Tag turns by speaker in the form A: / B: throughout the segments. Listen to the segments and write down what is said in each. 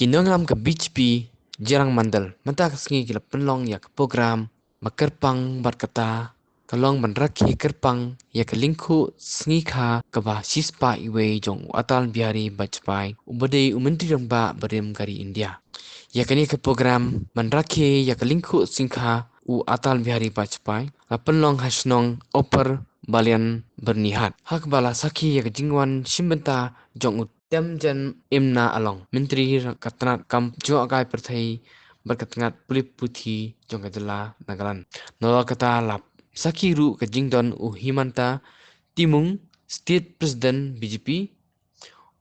A: Kinonglam ke BHP Jirang Mandal mata kesengi kila penlong ya ke program makerpang berkata kalong menraki kerpang ya ke lingku sengi kha ke bah sispa iwe jong Atal Bihari Vajpayee ubade umentri rangba berem kari India ya kini ke program menraki ya ke lingku singkha u Atal Bihari Vajpayee la penlong hasnong oper balian bernihat hak bala saki ya ke jingwan simbenta jong Temjen Imna Along Menteri Katnat Kam Jo Agai Perthai Berkatngat Pulip Puthi Jong Kajala Nagalan Nola Kata Lap Sakiru Kajingdon U Himanta Timung State President BJP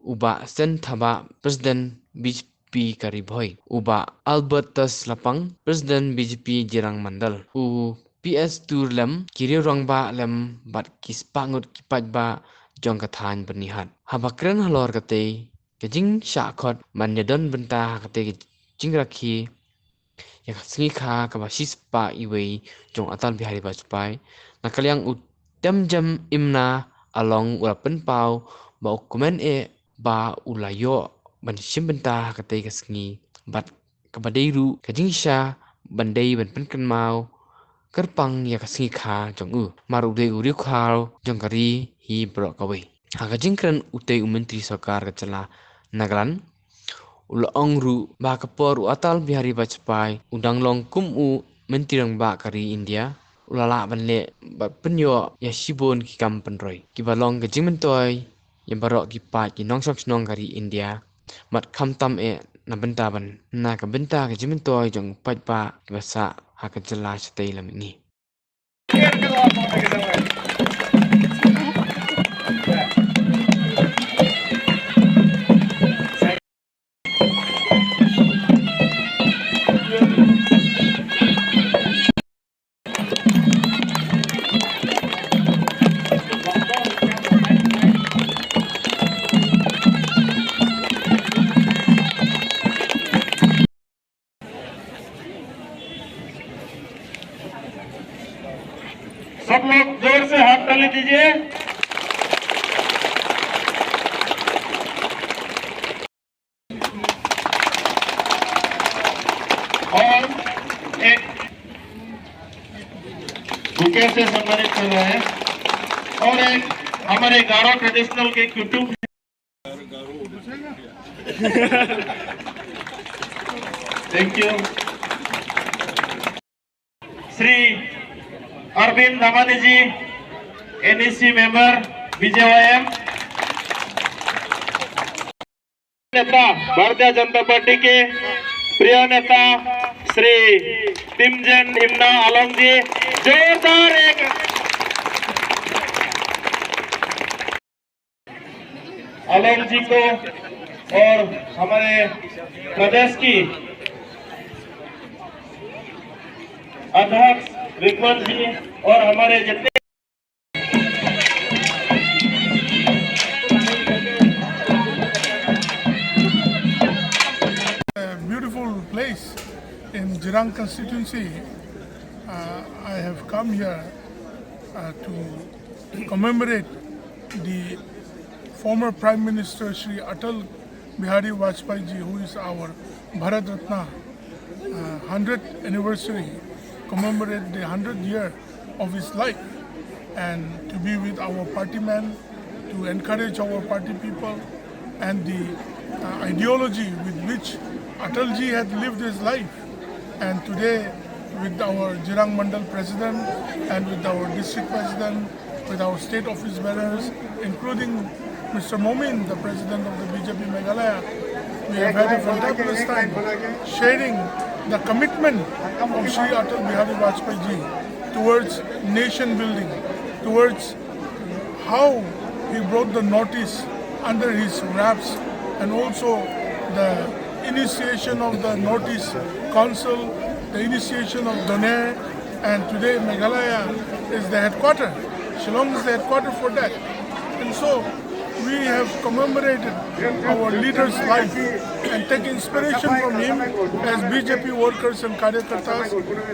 A: Uba Sen Thaba President BJP Karibhoi Uba Albertus Lapang President BJP Jirang Mandal U PS Tur Lem Kiri Rongba Lem Bat Kispangut Kipajba Jong kathan bernihat. Habakren halor kate kejing syakot manyadon bentah kate kejing rakhi yang sengi kha kabasis pa iwe jong Atal Bihari Vajpayee nakaliang utem jam imna along ulapen pau ba ukumen ba ulayo ban sim bentah kate kesengi bat kabadeiru kejing sya bandai ban penken mau kerpang ya kesengi kha jong maru de uri khal jong kari hi bro kawe haka jingkran utei menteri sarkar kecela nagalan ula ongru ba kapor Atal Bihari Vajpayee undang long kum menteri rang ba kari India ula la banle ba penyo ya sibon ki kam penroi ki balong ke jingmentoy yang barok ki pa ki nongsok snong kari India mat kham tam na benta ban na ka benta ke jingmentoy jong pat pa ki basa haka jela stay lam ini
B: सब लोग जोर से हाथ ताली दीजिए। और एक bouquet से सम्मानित कर रहे हैं और एक हमारे गारो ट्रेडिशनल के YouTube thank you Shri Arvind Dhamani ji NEC member BJYM नेता भारतीय जनता पार्टी के प्रिय नेता श्री तिमजन इम्ना आलम जी जोरदार एक आलम जी को और हमारे प्रदेश की अध्यक्ष विक्रांत जी और हमारे जितने
C: beautiful place in Jirang constituency. I have come here to commemorate the former Prime Minister Shri Atal Bihari Vajpayee ji, who is our Bharat Ratna 100th anniversary. Commemorate the 100th year of his life and to be with our party men, to encourage our party people and the ideology with which Atalji had lived his life. And today with our Jirang Mandal president and with our district president, with our state office bearers, including Mr. Momin, the president of the BJP Meghalaya, we have had a fantabulous time sharing the commitment of Shri Atal Bihari Vajpayee ji towards nation building, towards how he brought the Northeast under his wraps, and also the initiation of the Northeast Council, the initiation of Donair, and today Meghalaya is the headquarter. Shillong is the headquarter for that. And so we have commemorated our leader's life and take inspiration from him as BJP workers and Karyakartas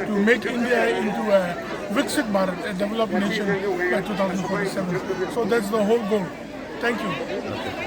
C: to make India into a Viksit Bharat, a developed nation by 2047. So that's the whole goal. Thank you.